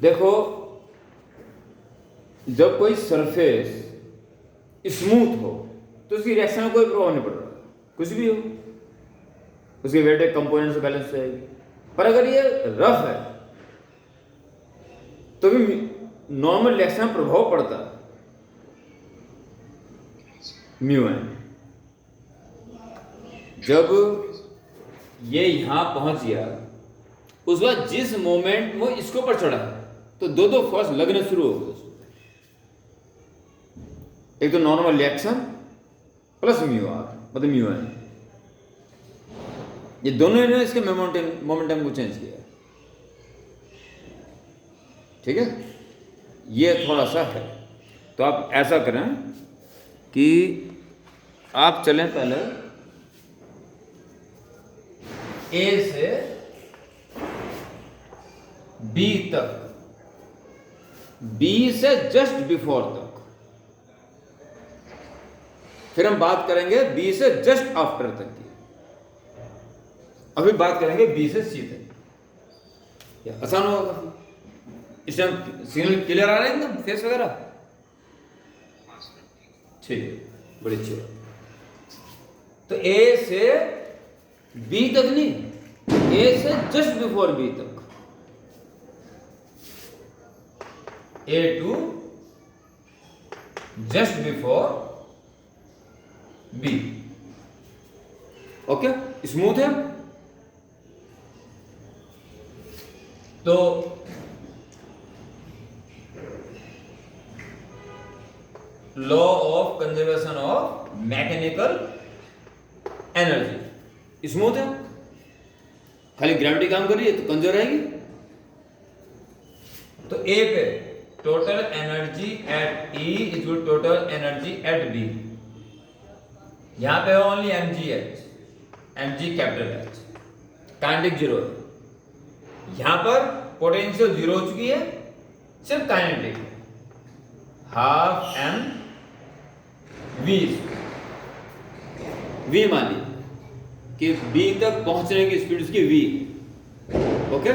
देखो, जब कोई सरफेस स्मूथ हो तो उसकी रिएक्शन में कोई प्रभाव नहीं पड़ रहा, कुछ भी हो, उसके वेटेड कंपोनेंट से बैलेंस हो जाएगी। पर अगर ये रफ है तो भी नॉर्मल रिएक्शन में प्रभाव पड़ता है, म्यू एन। जब ये यहां पहुंच गया, उस बाद जिस मोमेंट वो इसके ऊपर चढ़ा तो दो दो फोर्स लगने शुरू हो गए। एक तो normal reaction plus mu R मतलब म्यू एन, ये दोनों ने इसके मोमेंटम को चेंज किया। ठीक है, ये थोड़ा सा है। तो आप ऐसा करें कि आप चलें पहले ए से बी तक, बी से जस्ट बिफोर तक, फिर हम बात करेंगे बी से जस्ट आफ्टर तक की, अभी बात करेंगे बी से सी तक। आसान होगा, इस टाइम सिग्नल क्लियर आ रहा है एकदम, फेस वगैरह ठीक है, बड़ी अच्छी बात। तो ए से बी तक नहीं, ए से जस्ट बिफोर बी तक, A to just before B. Okay, smooth है। तो law of conservation of mechanical energy smooth है, खाली ग्रेविटी काम कर रही है तो कंजर्व रहेगी। तो ए पे total energy at E is total energy at B, यहां पे ओनली mgh, mg कैपिटल एच, काइनेटिक जीरो है। यहां पर पोटेंशियल जीरो हो चुकी है, सिर्फ काइनेटिक है, हाफ एम वी। वी मानी कि बी तक पहुंचने की स्पीड उसकी वी। ओके,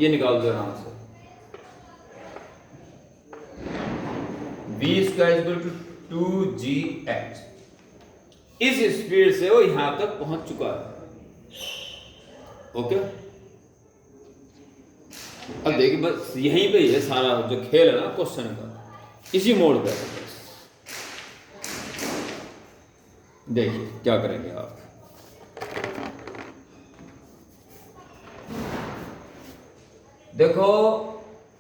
ये निकाल दो आराम से। v square equal to 2gh, इस स्पीड से वो यहां तक पहुंच चुका है। ओके, अब देखिए बस यहीं पे ही है सारा जो खेल है ना क्वेश्चन का, इसी मोड पे। देखिए क्या करेंगे आप। देखो,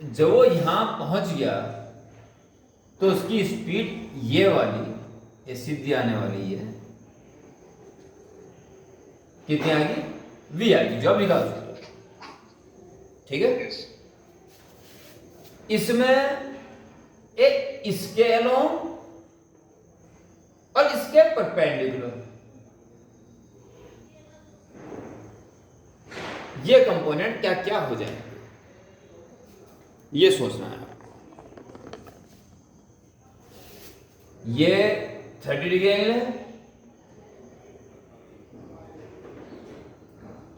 जब वो यहां पहुंच गया तो उसकी स्पीड ये वाली, ये सीधी आने वाली है, कितनी आएगी? v आएगी, जो आप लिखा सकते। ठीक है, इसमें एक इसके अलोंग और इसके परपेंडिकुलर ये कंपोनेंट क्या क्या हो जाएंगे, ये सोचना है आपको। ये 30 डिग्री एंगल है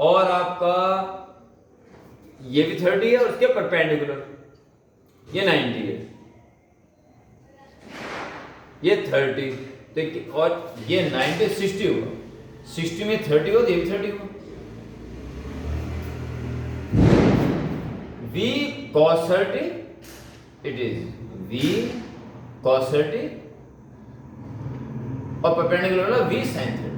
और आपका ये भी 30 है और उसके परपेंडिकुलर ये 90 है, ये 30 तो, और ये 90 60 होगा, 60 में 30 हो तो ये भी 30 होगा। v cos 30 it is v cos 30 और परपेंडिकुलर वाला v sin 30।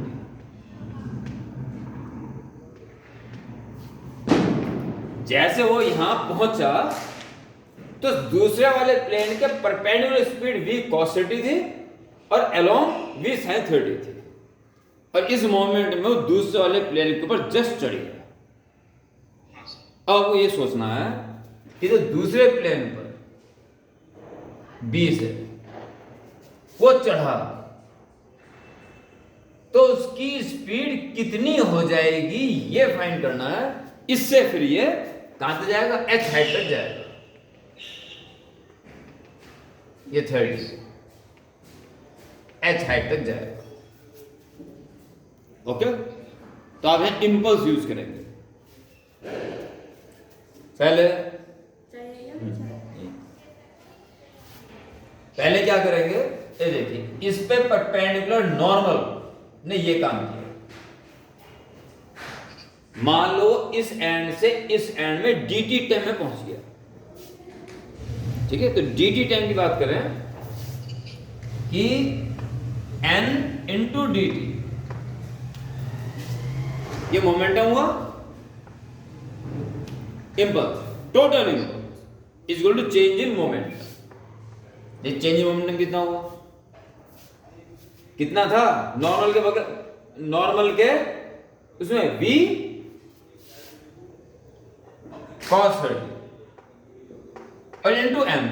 जैसे वो यहां पहुंचा तो दूसरे वाले प्लेन के परपेंडिकुलर स्पीड v cos 30 थी और अलोंग v sin 30 थी, और इस मोमेंट में वो दूसरे वाले प्लेन के ऊपर जस्ट चढ़ गया। अब ये सोचना है कि जो दूसरे प्लेन पर b से वो चढ़ा तो उसकी स्पीड कितनी हो जाएगी ये फाइंड करना है। इससे फिर ये कहां तक जाएगा? h हाइट तक जाएगा, ये 30 h हाइट तक जाएगा। ओके, तो आप यहां इंपल्स यूज करेंगे। पहले पहले क्या करेंगे, ये देखिए इस पे परपेंडिकुलर नॉर्मल ने ये काम किया। मान लो इस एंड से इस एंड में dt टाइम में पहुंच गया, ठीक है। तो dt टाइम की बात करें कि n इंटू dt, ये मोमेंटम हुआ, impulse, total impulse is equal to change in momentum. ये चेंज इन मोमेंटम कितना हुआ, कितना था नॉर्मल के बगैर, नॉर्मल के उसमें v cos 30 और इनटू m,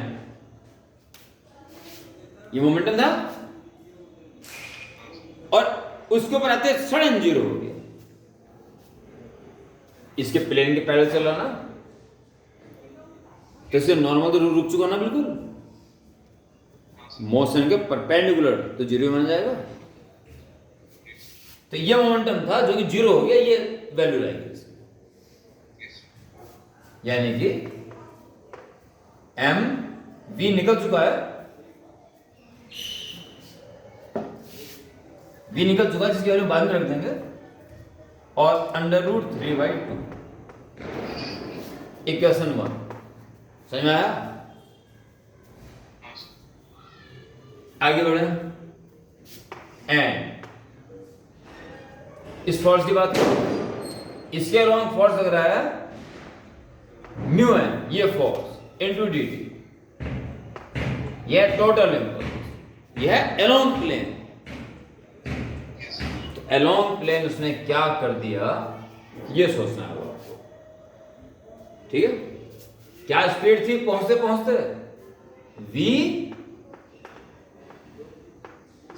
ये मोमेंटम था, और उसके ऊपर आते सडन जीरो हो गया। इसके प्लेन के पैरेलल चल रहा ना, तो इससे नॉर्मल तो रुक चुका ना बिल्कुल, मोशन के परपेंडिकुलर तो जीरो बन जाएगा। तो ये मोमेंटम था जो कि जीरो हो गया, ये वैल्यू रहेगी, यानी कि m v निकल चुका है, v निकल चुका है जिसकी वैल्यू बाद में रख देंगे, और √3/2 इक्वेशन 1। समझ में आया? आगे बढ़े, एंड इस फोर्स की बात करो, इसके अलोंग फोर्स लग रहा है म्यू एन, ये फोर्स इंटू dt, यह टोटल इंपल्स, यह है अलोंग प्लेन। तो अलोंग प्लेन उसने क्या कर दिया, ये सोचना है आपको, ठीक है। क्या स्पीड थी पहुंचते पहुंचते, v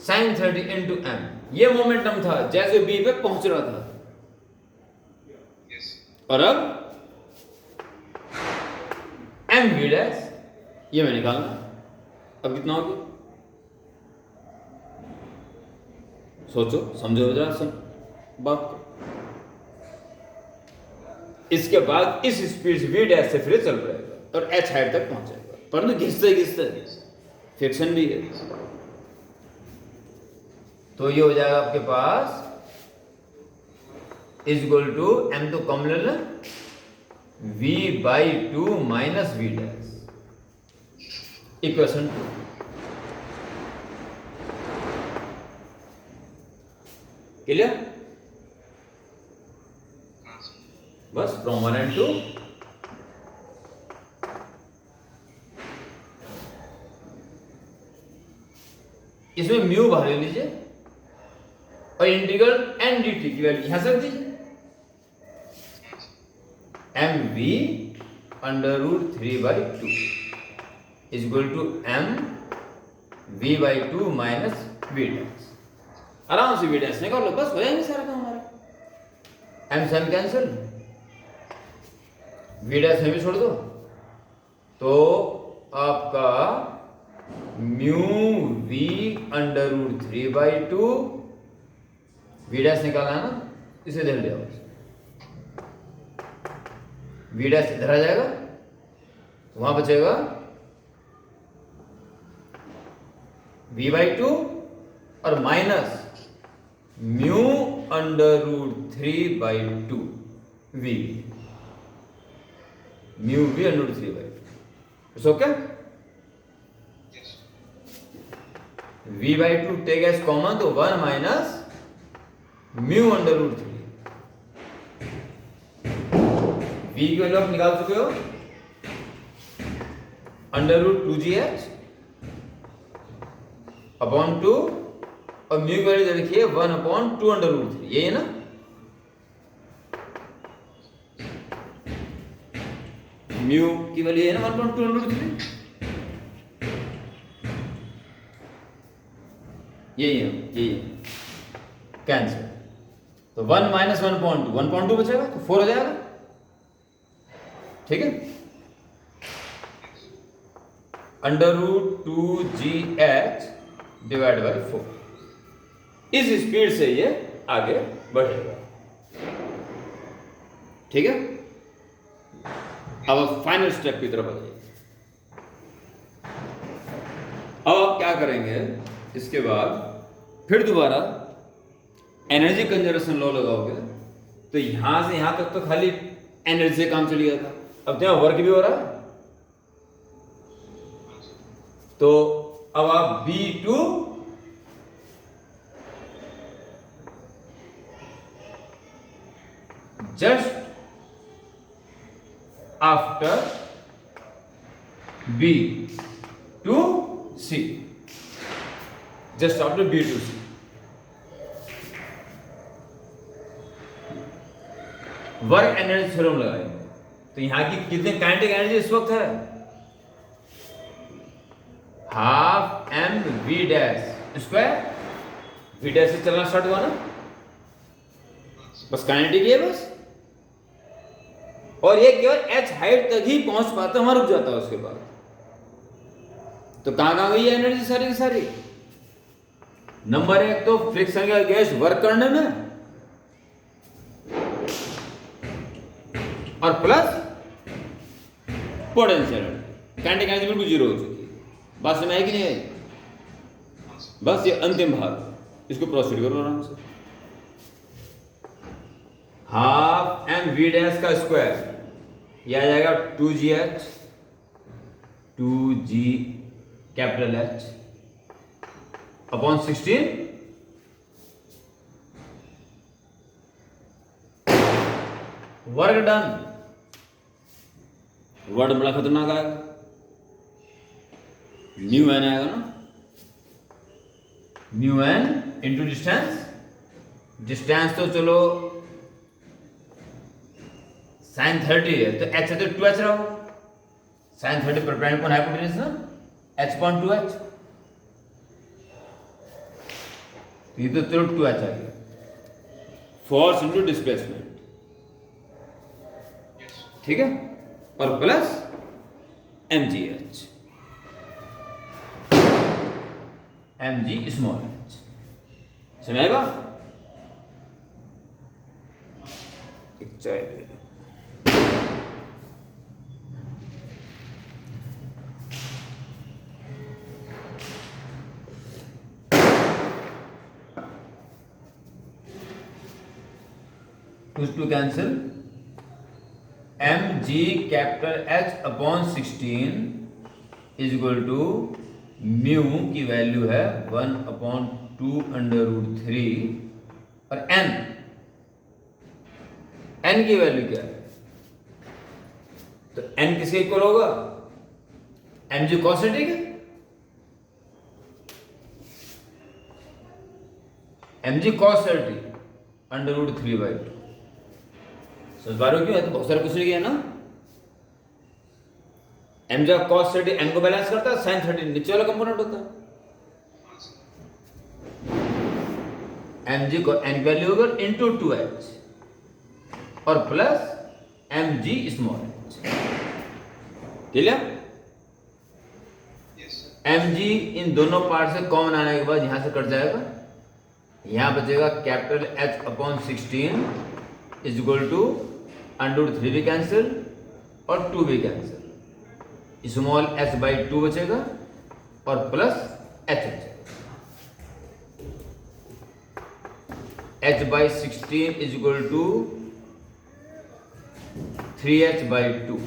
sin 30 इंटू m, ये मोमेंटम था जैसे b पे पहुंच रहा था, और अब m v डैश, ये मैं निकालना, अब कितना हो गया, सोचो समझो जरा बात को। इसके बाद इस स्पीड से v डैश से फिर चल पड़ेगा और h हाइट तक पहुंचेगा, परंतु घिसते घिसते फ्रिक्शन भी है। तो ये हो जाएगा आपके पास इज इक्वल टू m तो कम ले लें, v/2 minus v dash, equation 2। Clear? बस फ्रॉम 1 and 2 इसमें म्यू बाहर ले लीजिए और इंटीग्रल n dt की वैल्यू यहां से रख दीजिए, mv √3/2 is equal to m v/2 minus v dash. आराम से v डैश निकाल लो, बस हो जाएंगे सारा काम हमारा। m से m कैंसिल, v डैश में भी छोड़ दो, तो आपका म्यू v √3/2, v डैश निकालना है ना, इसे धर लिया, v डैश इधर आ जाएगा, वहां बचेगा v/2 और minus mu √3/2 v, mu v √3/2। It's okay. v/2 take as common, तो 1 माइनस म्यू √3, v की वैल्यू आप निकाल चुके हो, √2gh अपॉन 2, और म्यू की वैल्यू देखिए 1/2 √3, यही है ना। म्यू की वैल्यू है ना 1/2 √3, यही है, यही है, कैंसिल। तो 1 माइनस 1/2, 1/2 बचेगा, तो 4 हो जाएगा, ठीक है। √2gh डिवाइड बाई 4, इस स्पीड से ये आगे बढ़ेगा, ठीक है। अब फाइनल स्टेप की तरफ आ जाइए। अब आप क्या करेंगे, इसके बाद फिर दोबारा एनर्जी कंजर्वेशन लॉ लगाओगे, तो यहां से यहां तक तो खाली एनर्जी से काम चल गया था, अब तो यहां वर्क भी हो रहा है। तो अब आप V2 just after B2C, just after B2C, work energy theorem लगाएंगे। तो यहां की कितनी काइनेटिक एनर्जी इस वक्त है, half M V dash square, V dash से चलना स्टार्ट हुआ ना, बस काइनेटिक है बस, और ये केवल एच हाइट तक ही पहुंच पाता, वहां रुक जाता है। उसके बाद तो कहां गई है एनर्जी सारी की सारी? नंबर एक तो फ्रिक्शन का गैस वर्क करने में, और प्लस पोटेंशियल काइनेटिक एनर्जी बिल्कुल जीरो हो चुकी है। बात समझ आई कि नहीं आई? बस ये अंतिम भाग, इसको प्रोसीड करो आराम से। हाफ एम वी डैश का स्क्वायर, यह आ जाएगा 2GH 2G capital H upon 16 work done. Word बड़ा खतरनाक आएगा, न्यू एन आएगा ना, mu N into distance, distance तो चलो sin 30 है तो h है तो 2h रहा, sin 30 परपेंडिकुलर अपॉन हाइपोटेन्यूज ना, h अपॉन 2h, ये तो चलो 2h आ गया। फोर्स इनटू डिस्प्लेसमेंट, ठीक है, और plus mgh, mg small h, समझेगा? एक चाय ले लो। to cancel, mg capital H upon 16 is equal to mu की वैल्यू है 1/2 √3 और n की वैल्यू क्या है? तो n किसके इक्वल होगा? mg cos 30 है, mg cos 30 √3/2। समझ पा रहे हो क्यों? तो बहुत सारे क्वेश्चन किया ना, mg cos 30 n को बैलेंस करता है, sin 30 नीचे वाला कंपोनेंट होता है, mg को n वैल्यू होगा इनटू 2h और प्लस mg स्मॉल h, ठीक है? mg इन दोनों पार्ट से कॉमन आने के बाद यहां से कट जाएगा, यहां बचेगा capital H upon 16 is equal to √3 भी कैंसिल और 2 भी कैंसिल, स्मॉल h बाई 2 बचेगा और प्लस h बचेगा, h by 16 is equal to 3h by 2,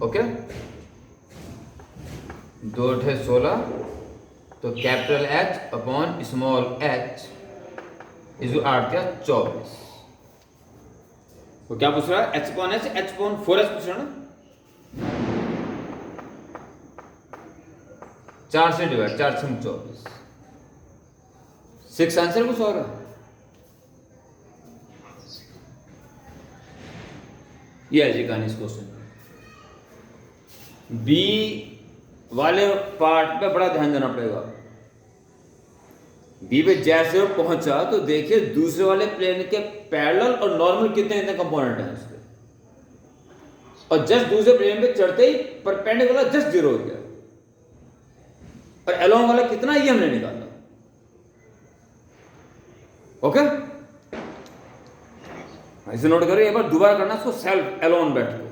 okay, 2 × 16, तो capital H upon small h is 8 क्या 24। वो क्या पूछ रहा है? h upon h, h upon 4h पूछ रहा है ना, 4 से डिवाइड, 4 × 24, 6 आंसर कुछ और है? ये है जी कहानी इस क्वेश्चन। बी वाले पार्ट पे बड़ा ध्यान देना पड़ेगा। बी पे जैसे वो पहुंचा तो देखिए दूसरे वाले प्लेन के पैरेलल और नॉर्मल कितने कितने कंपोनेंट हैं उसके, और जस्ट दूसरे प्लेन पे चढ़ते ही परपेंडिकुलर जस्ट 0 हो गया, और अलोंग वाला कितना ये हमने निकाला, ओके? इसे नोट करो, एक बार दोबारा करना इसको सेल्फ अलोन बैठ के,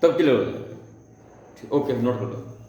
तब क्लियर हो जाएगा। ओके, नोट कर लो।